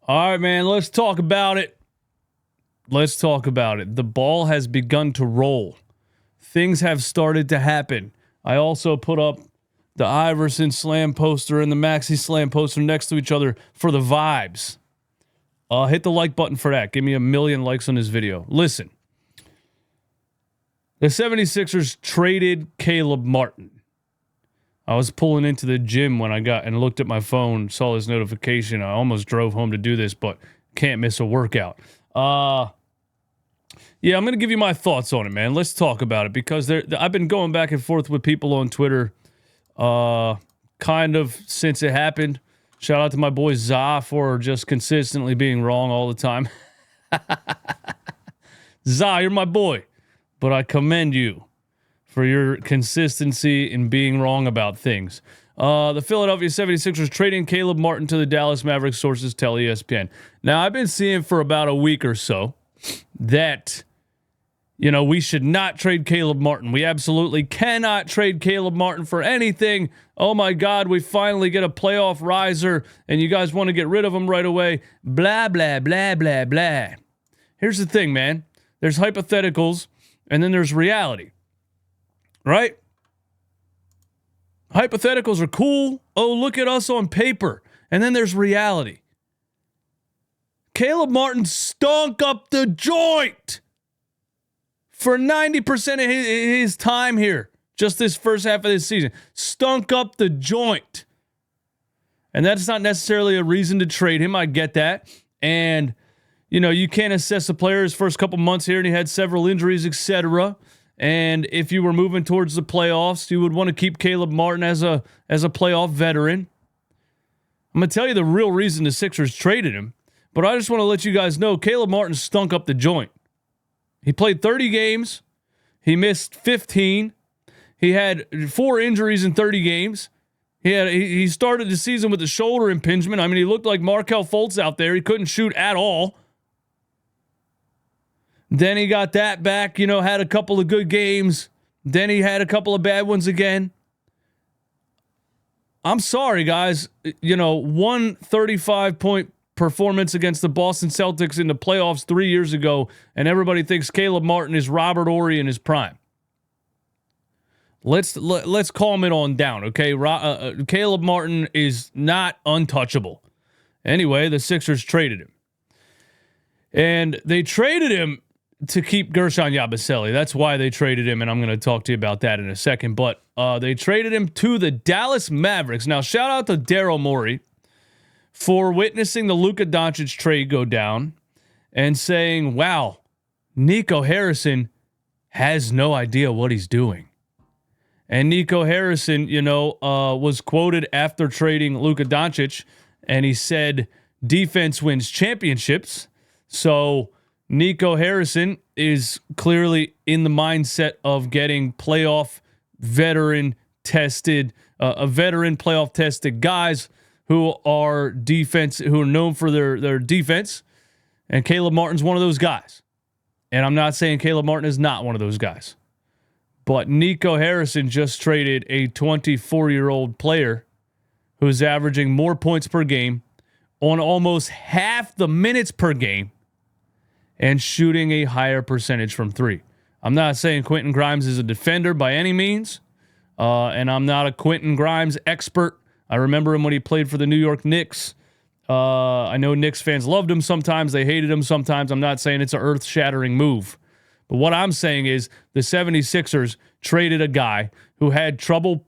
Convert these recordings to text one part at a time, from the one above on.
All right, man, let's talk about it. Let's talk about it. The ball has begun to roll. Things have started to happen. I also put up the Iverson Slam poster and the Maxey Slam poster next to each other for the vibes. Hit the like button for that. Give me 1 million likes on this video. Listen. The 76ers traded Caleb Martin. I was pulling into the gym when I got and looked at my phone, saw this notification. I almost drove home to do this, but can't miss a workout. Yeah, I'm going to give you my thoughts on it, man. Let's talk about it because I've been going back and forth with people on Twitter kind of since it happened. Shout out to my boy Za for just consistently being wrong all the time. Za, you're my boy, but I commend you for your consistency in being wrong about things. The Philadelphia 76ers trading Caleb Martin to the Dallas Mavericks, sources tell ESPN. Now, I've been seeing for about a week or so that, we should not trade Caleb Martin. We absolutely cannot trade Caleb Martin for anything. Oh, my God, we finally get a playoff riser, and you guys want to get rid of him right away. Blah, blah, blah, blah, blah. Here's the thing, man. There's hypotheticals, and then there's reality. Right? Hypotheticals are cool. Oh, look at us on paper. And then there's reality. Caleb Martin stunk up the joint for 90% of his time here. Just this first half of this season. Stunk up the joint. And that's not necessarily a reason to trade him. I get that. And, you can't assess a player his first couple months here, and he had several injuries, etc. And if you were moving towards the playoffs, you would want to keep Caleb Martin as a playoff veteran. I'm going to tell you the real reason the Sixers traded him, but I just want to let you guys know Caleb Martin stunk up the joint. He played 30 games. He missed 15. He had 4 injuries in 30 games. He started the season with a shoulder impingement. I mean, he looked like Markelle Fultz out there. He couldn't shoot at all. Then he got that back, had a couple of good games. Then he had a couple of bad ones again. I'm sorry, guys. 135-point performance against the Boston Celtics in the playoffs 3 years ago, and everybody thinks Caleb Martin is Robert Horry in his prime. Let's calm it on down, okay? Caleb Martin is not untouchable. Anyway, the Sixers traded him. And they traded him to keep Gershon Yabusele. That's why they traded him, and I'm going to talk to you about that in a second. But they traded him to the Dallas Mavericks. Now, shout out to Daryl Morey for witnessing the Luka Doncic trade go down and saying, wow, Nico Harrison has no idea what he's doing. And Nico Harrison, was quoted after trading Luka Doncic, and he said, defense wins championships. So Nico Harrison is clearly in the mindset of getting playoff veteran tested, veteran playoff tested guys who are known for their defense. And Caleb Martin's one of those guys. And I'm not saying Caleb Martin is not one of those guys. But Nico Harrison just traded a 24-year-old player who's averaging more points per game on almost half the minutes per game and shooting a higher percentage from three. I'm not saying Quentin Grimes is a defender by any means, and I'm not a Quentin Grimes expert. I remember him when he played for the New York Knicks. I know Knicks fans loved him sometimes. They hated him sometimes. I'm not saying it's an earth-shattering move. But what I'm saying is the 76ers traded a guy who had trouble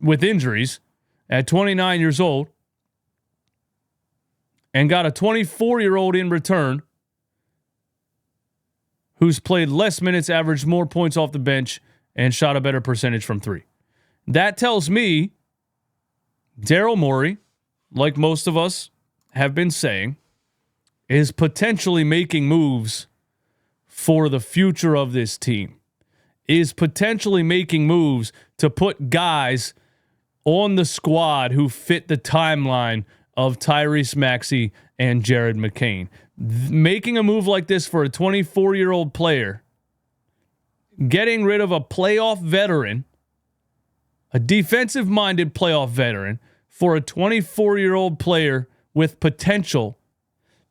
with injuries at 29 years old and got a 24-year-old in return who's played less minutes, averaged more points off the bench, and shot a better percentage from three. That tells me Daryl Morey, like most of us have been saying, is potentially making moves for the future of this team, is potentially making moves to put guys on the squad who fit the timeline of Tyrese Maxey and Jared McCain. Making a move like this for a 24-year-old player, getting rid of a playoff veteran, a defensive-minded playoff veteran, for a 24-year-old player with potential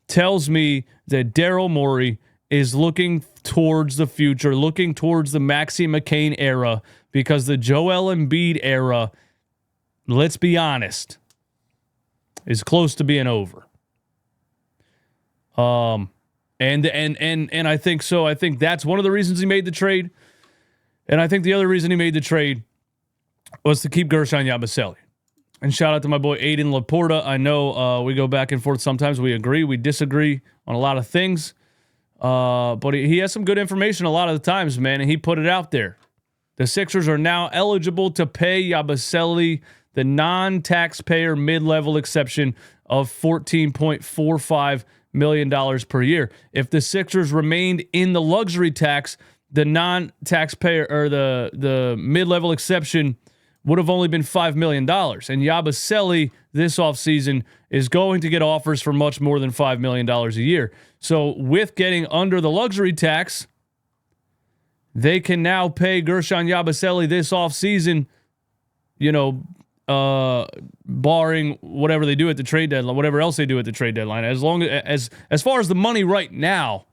tells me that Daryl Morey is looking towards the future, looking towards the Maxey McCain era, because the Joel Embiid era, let's be honest, is close to being over. And I think so. I think that's one of the reasons he made the trade. And I think the other reason he made the trade was to keep Gershon Yabusele. And shout out to my boy Aiden Laporta. I know we go back and forth sometimes. We agree, we disagree on a lot of things. But he has some good information a lot of the times, man, and he put it out there. The Sixers are now eligible to pay Yabusele the non-taxpayer mid-level exception of $14.45 million per year. If the Sixers remained in the luxury tax, the non-taxpayer or the mid-level exception would have only been $5 million. And Yabusele this offseason is going to get offers for much more than $5 million a year. So with getting under the luxury tax, they can now pay Gershon Yabusele this offseason, barring whatever they do at the trade deadline, whatever else they do at the trade deadline. As far as the money right now,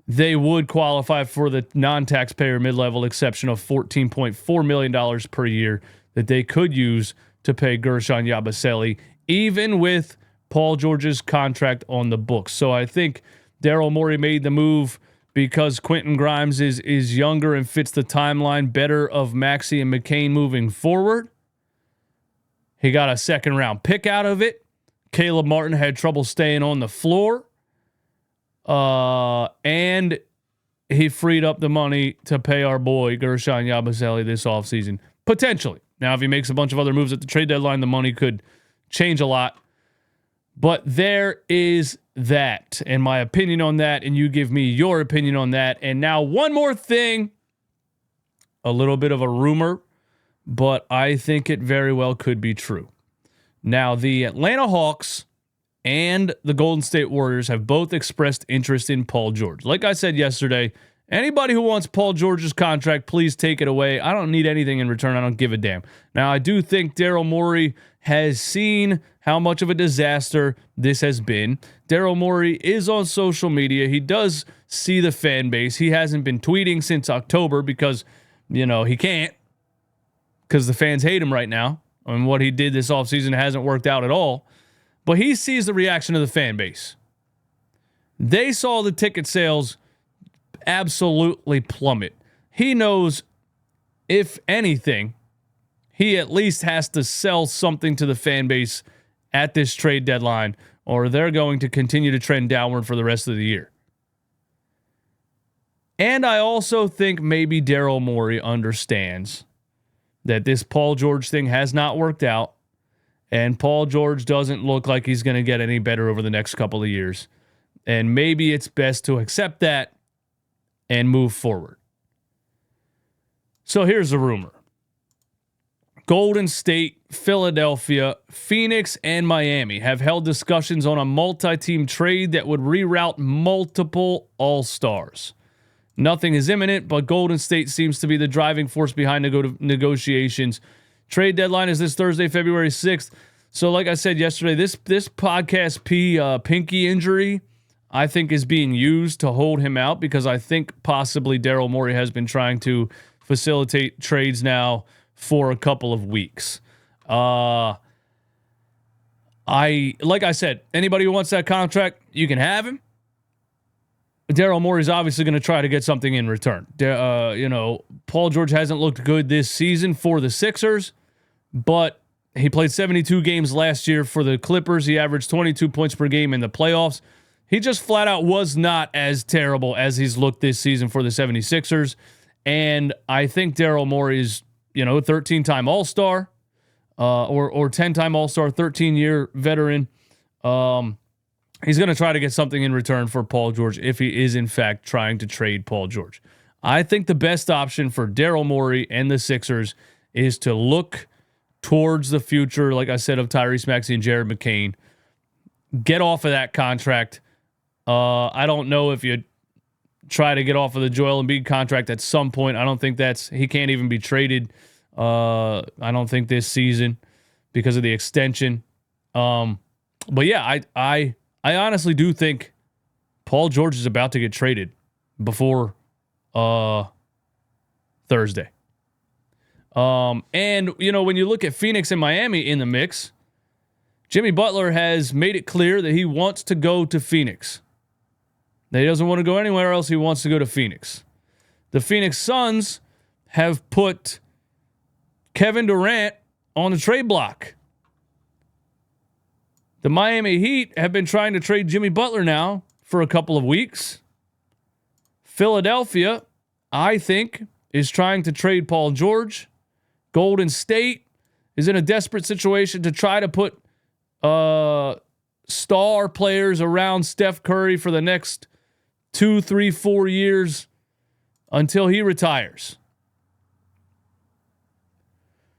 they would qualify for the non-taxpayer mid-level exception of $14.4 million per year that they could use to pay Gershon Yabusele, even with Paul George's contract on the books. So I think Daryl Morey made the move because Quentin Grimes is younger and fits the timeline better of Maxey and McCain moving forward. He got a second-round pick out of it. Caleb Martin had trouble staying on the floor. And he freed up the money to pay our boy Gershon Yabusele this offseason. Potentially. Now, if he makes a bunch of other moves at the trade deadline, the money could change a lot. But there is that, and my opinion on that, and you give me your opinion on that. And now one more thing, a little bit of a rumor, but I think it very well could be true. Now, the Atlanta Hawks and the Golden State Warriors have both expressed interest in Paul George. Like I said yesterday, anybody who wants Paul George's contract, please take it away. I don't need anything in return. I don't give a damn. Now, I do think Daryl Morey has seen how much of a disaster this has been. Daryl Morey is on social media. He does see the fan base. He hasn't been tweeting since October because, he can't, because the fans hate him right now. And what he did this offseason hasn't worked out at all. But he sees the reaction of the fan base. They saw the ticket sales absolutely plummet. He knows, if anything, he at least has to sell something to the fan base at this trade deadline, or they're going to continue to trend downward for the rest of the year. And I also think maybe Daryl Morey understands that this Paul George thing has not worked out, and Paul George doesn't look like he's going to get any better over the next couple of years. And maybe it's best to accept that and move forward. So here's the rumor. Golden State, Philadelphia, Phoenix, and Miami have held discussions on a multi-team trade that would reroute multiple All-Stars. Nothing is imminent, but Golden State seems to be the driving force behind negotiations. Trade deadline is this Thursday, February 6th. So like I said yesterday, this podcast pinky injury, I think, is being used to hold him out because I think possibly Daryl Morey has been trying to facilitate trades now for a couple of weeks. Like I said, anybody who wants that contract, you can have him. Daryl Morey's obviously going to try to get something in return. Paul George hasn't looked good this season for the Sixers, but he played 72 games last year for the Clippers. He averaged 22 points per game in the playoffs. He just flat out was not as terrible as he's looked this season for the 76ers. And I think Daryl Morey's, 13-time All-Star or 10-time All-Star, 13-year veteran. He's going to try to get something in return for Paul George if he is, in fact, trying to trade Paul George. I think the best option for Daryl Morey and the Sixers is to look towards the future, like I said, of Tyrese Maxey and Jared McCain. Get off of that contract. I don't know if you try to get off of the Joel Embiid contract at some point. I don't think he can't even be traded. I don't think this season because of the extension. But yeah, I honestly do think Paul George is about to get traded before Thursday. And, when you look at Phoenix and Miami in the mix, Jimmy Butler has made it clear that he wants to go to Phoenix. That he doesn't want to go anywhere else. He wants to go to Phoenix. The Phoenix Suns have put Kevin Durant on the trade block. The Miami Heat have been trying to trade Jimmy Butler now for a couple of weeks. Philadelphia, I think, is trying to trade Paul George. Golden State is in a desperate situation to try to put star players around Steph Curry for the next 2, 3, 4 years until he retires.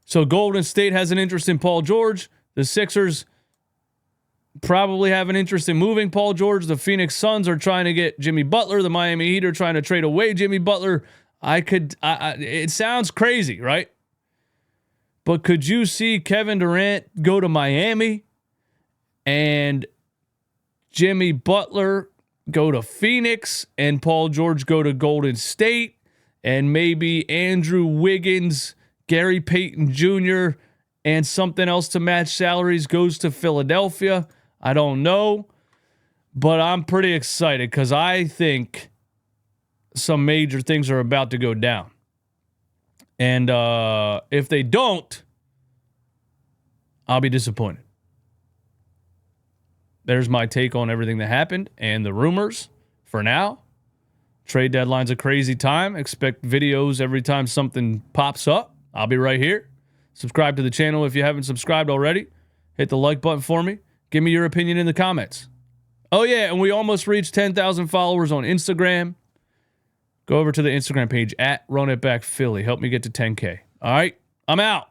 So Golden State has an interest in Paul George. The Sixers probably have an interest in moving Paul George. The Phoenix Suns are trying to get Jimmy Butler. The Miami Heat are trying to trade away Jimmy Butler. It sounds crazy, right? But could you see Kevin Durant go to Miami and Jimmy Butler go to Phoenix and Paul George go to Golden State and maybe Andrew Wiggins, Gary Payton Jr., and something else to match salaries goes to Philadelphia? I don't know, but I'm pretty excited because I think some major things are about to go down. And if they don't, I'll be disappointed. There's my take on everything that happened and the rumors for now. Trade deadline's a crazy time. Expect videos every time something pops up. I'll be right here. Subscribe to the channel if you haven't subscribed already. Hit the like button for me. Give me your opinion in the comments. Oh, yeah, and we almost reached 10,000 followers on Instagram. Go over to the Instagram page at RunItBackPhilly. Help me get to 10K. All right, I'm out.